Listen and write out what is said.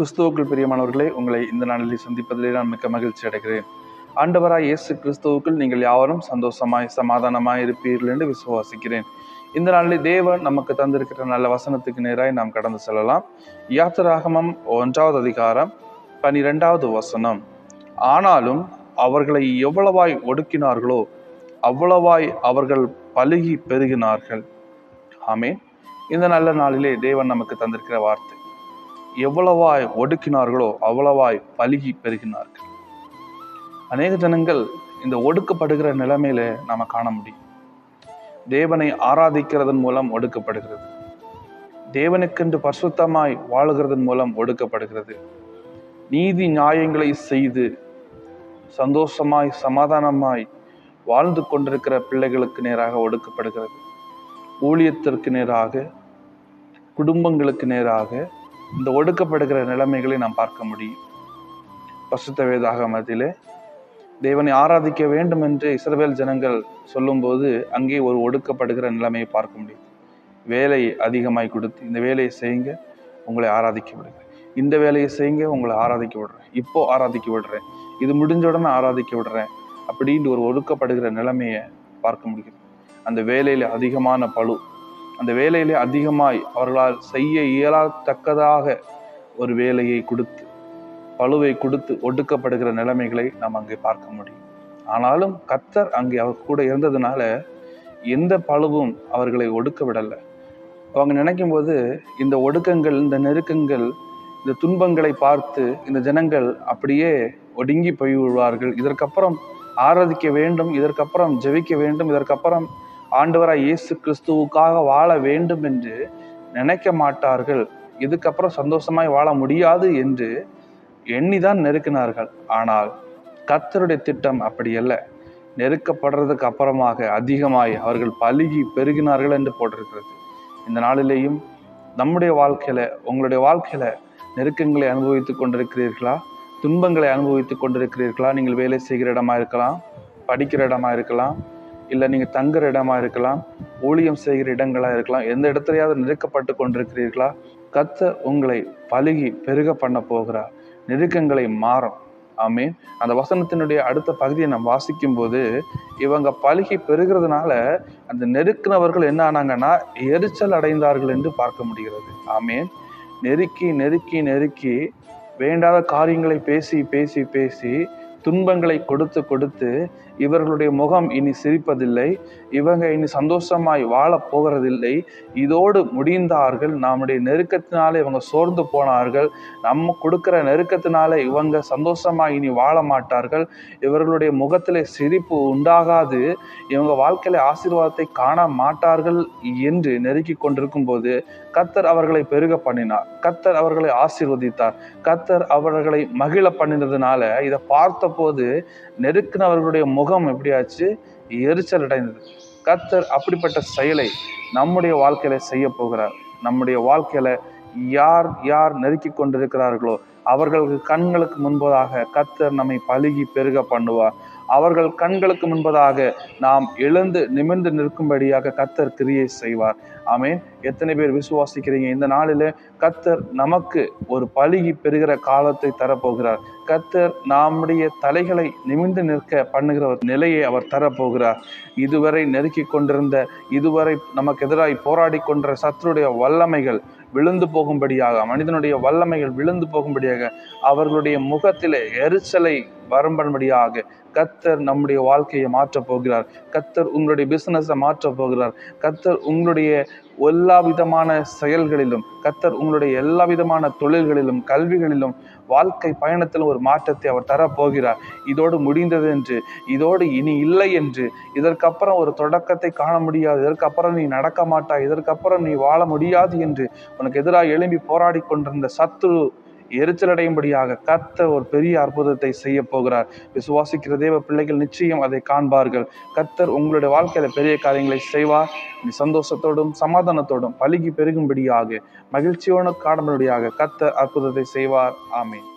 கிறிஸ்துவுக்குள் பிரியமானவர்களே, உங்களை இந்த நாளில் சந்திப்பதிலே நான் மிக்க மகிழ்ச்சி அடைகிறேன். ஆண்டவராய் இயேசு கிறிஸ்துவுக்குள் நீங்கள் யாவரும் சந்தோஷமாய் சமாதானமாய் இருப்பீர்கள் என்று விசுவாசிக்கிறேன். இந்த நாளில் தேவன் நமக்கு தந்திருக்கிற நல்ல வசனத்துக்கு நேராய் நாம் கடந்து செல்லலாம். யாத்திராகமம் 1வது அதிகாரம் 12வது வசனம். ஆனாலும் அவர்களை எவ்வளவாய் ஒடுக்கினார்களோ அவ்வளவாய் அவர்கள் பலுகி பெருகினார்கள். ஆமென். இந்த நல்ல நாளிலே தேவன் நமக்கு தந்திருக்கிற வார்த்தை, எவ்வளவாய் ஒடுக்கினார்களோ அவ்வளவாய் பலுகி பெருகினார்கள். அநேக ஜனங்கள் இந்த ஒடுக்கப்படுகிற நிலைமையில நாம காண முடியும். தேவனை ஆராதிக்கிறதன் மூலம் ஒடுக்கப்படுகிறது, தேவனுக்கென்று பரிசுத்தமாய் வாழுகிறதன் மூலம் ஒடுக்கப்படுகிறது, நீதி நியாயங்களை செய்து சந்தோஷமாய் சமாதானமாய் வாழ்ந்து கொண்டிருக்கிற பிள்ளைகளுக்கு நேராக ஒடுக்கப்படுகிறது. ஊழியத்திற்கு நேராக, குடும்பங்களுக்கு நேராக இந்த ஒடுக்கப்படுகிற நிலைமைகளை நாம் பார்க்க முடியும். பரிசுத்த வேதாகமத்திலே தேவனை ஆராதிக்க வேண்டும் என்று இஸ்ரவேல் ஜனங்கள் சொல்லும்போது அங்கே ஒரு ஒடுக்கப்படுகிற நிலைமையை பார்க்க முடியும். வேலை அதிகமாய் கொடுத்து, இந்த வேலையை செய்யுங்க, உங்களை ஆராதிக்க விடுறேன், இந்த வேலையை செய்யுங்க, உங்களை ஆராதிக்க விடுறேன், இப்போ ஆராதிக்க விடுறேன், இது முடிஞ்ச உடனே ஆராதிக்க விடுறேன் அப்படின்ட்டு ஒரு ஒடுக்கப்படுகிற நிலைமையை பார்க்க முடியும். அந்த வேலையில அதிகமான பளு, அந்த வேலையிலே அதிகமாய் அவர்களால் செய்ய இயலாதக்கதாக ஒரு வேலையை கொடுத்து, பளுவை கொடுத்து ஒடுக்கப்படுகிற நிலைமைகளை நாம் அங்கே பார்க்க முடியும். ஆனாலும் கர்த்தர் அங்கே அவர் கூட இருந்ததுனால எந்த பளுவும் அவர்களை ஒடுக்க விடலை. அவங்க நினைக்கும் போது இந்த ஒடுக்கங்கள், இந்த நெருக்கங்கள், இந்த துன்பங்களை பார்த்து இந்த ஜனங்கள் அப்படியே ஒடுங்கி போய் விடுவார்கள். இதற்கப்புறம் ஆராதிக்க வேண்டும், இதற்கப்புறம் ஜெபிக்க வேண்டும், இதற்கப்புறம் ஆண்டவராய் இயேசு கிறிஸ்துவுக்காக வாழ வேண்டும் என்று நினைக்க மாட்டார்கள். இதுக்கப்புறம் சந்தோஷமாய் வாழ முடியாது என்று எண்ணிதான் நெருக்கினார்கள். ஆனால் கர்த்தருடைய திட்டம் அப்படி அல்ல. நெருக்கப்படுறதுக்கு அப்புறமாக அதிகமாய் அவர்கள் பலுகி பெருகினார்கள் என்று போட்டிருக்கிறது. இந்த நாளிலேயும் நம்முடைய வாழ்க்கையில, உங்களுடைய வாழ்க்கையில நெருக்கங்களை அனுபவித்துக் கொண்டிருக்கிறீர்களா? துன்பங்களை அனுபவித்துக் கொண்டிருக்கிறீர்களா? நீங்கள் வேலை செய்கிற இடமா இருக்கலாம், படிக்கிற இடமா இருக்கலாம், இல்லை நீங்கள் தங்குற இடமா இருக்கலாம், ஊழியம் செய்கிற இடங்களா இருக்கலாம். எந்த இடத்துலையாவது நெருக்கப்பட்டு கொண்டிருக்கிறீர்களா? கர்த்தர் உங்களை பலுகி பெருக பண்ண போகிறார். நெருக்கங்களை மாறும். ஆமென். அந்த வசனத்தினுடைய அடுத்த பகுதியை நாம் வாசிக்கும் போது, இவங்க பலுகி பெருகிறதுனால அந்த நெருக்கினவர்கள் என்ன ஆனாங்கன்னா எரிச்சல் அடைந்தார்கள் என்று பார்க்க முடிகிறது. ஆமென். நெருக்கி நெருக்கி நெருக்கி வேண்டாத காரியங்களை பேசி பேசி பேசி துன்பங்களை கொடுத்து கொடுத்து இவர்களுடைய முகம் இனி சிரிப்பதில்லை, இவங்க இனி சந்தோஷமாய் வாழ போகிறதில்லை. இதோடு முடிந்தார்கள். நம்முடைய நெருக்கத்தினால இவங்க சோர்ந்து போனார்கள். நம்ம கொடுக்கிற நெருக்கத்தினால இவங்க சந்தோஷமாய் இனி வாழ மாட்டார்கள். இவர்களுடைய முகத்திலே சிரிப்பு உண்டாகாது, இவங்க வாழ்க்கையில ஆசீர்வாதத்தை காண மாட்டார்கள் என்று நெருக்கி கொண்டிருக்கும் போது கர்த்தர் அவர்களை பெருக பண்ணினார், கர்த்தர் அவர்களை ஆசீர்வதித்தார், கர்த்தர் அவர்களை மகிழ பண்ணினதுனால இதை பார்த்த போது நெருக்கினவர்களுடைய முகம் எப்படியாச்சு? எரிச்சல் அடைந்தது. கர்த்தர் அப்படிப்பட்ட செயலை நம்முடைய வாழ்க்கையில செய்ய போகிறார். நம்முடைய வாழ்க்கையில யார் யார் நெருக்கி கொண்டிருக்கிறார்களோ அவர்களுக்கு கண்களுக்கு முன்பதாக கர்த்தர் நம்மை பலுகி பெருக பண்ணுவார். அவர்கள் கண்களுக்கு முன்பதாக நாம் எழுந்து நிமிர்ந்து நிற்கும்படியாக கர்த்தர் கிரியை செய்வார். ஆமென். எத்தனை பேர் விசுவாசிக்கிறீங்க? இந்த நாளில கர்த்தர் நமக்கு ஒரு பலுகி பெறுகிற காலத்தை தரப்போகிறார். கர்த்தர் நம்முடைய தலைகளை நிமிர்ந்து நிற்க பண்ணுகிற ஒரு நிலையை அவர் தரப்போகிறார். இதுவரை நெருக்கி கொண்டிருந்த, இதுவரை நமக்கு எதிராய் போராடி கொண்ட சத்துருடைய வல்லமைகள் விழுந்து போகும்படியாக, மனிதனுடைய வல்லமைகள் விழுந்து போகும்படியாக, அவர்களுடைய முகத்திலே எரிச்சலை வரும்படியாக கர்த்தர் நம்முடைய வாழ்க்கையை மாற்றப் போகிறார். கர்த்தர் உங்களுடைய பிசினஸை மாற்றப் போகிறார். கர்த்தர் உங்களுடைய எல்லா விதமான செயல்களிலும், கர்த்தர் உங்களுடைய எல்லா விதமான தொழில்களிலும், கல்விகளிலும், வாழ்க்கை பயணத்திலும் ஒரு மாற்றத்தை அவர் தரப்போகிறார். இதோடு முடிந்தது என்று, இதோடு இனி இல்லை என்று, இதற்கப்புறம் ஒரு தொடக்கத்தை காண முடியாது, இதற்கப்புறம் நீ நடக்க மாட்டாய், இதற்கப்புறம் நீ வாழ முடியாது என்று உனக்கு எதிராக எழும்பி போராடி கொண்டிருந்த சத்துரு எரிச்சலடையும்படியாக கர்த்தர் ஒரு பெரிய அற்புதத்தை செய்ய போகிறார். விசுவாசிக்கிற தேவ பிள்ளைகள் நிச்சயம் அதை காண்பார்கள். கர்த்தர் உங்களுடைய வாழ்க்கையில பெரிய காரியங்களை செய்வார். சந்தோஷத்தோடும் சமாதானத்தோடும் பலுகி பெருகும்படியாக, மகிழ்ச்சியோடு காணும்படியாக கர்த்தர் அற்புதத்தை செய்வார். ஆமென்.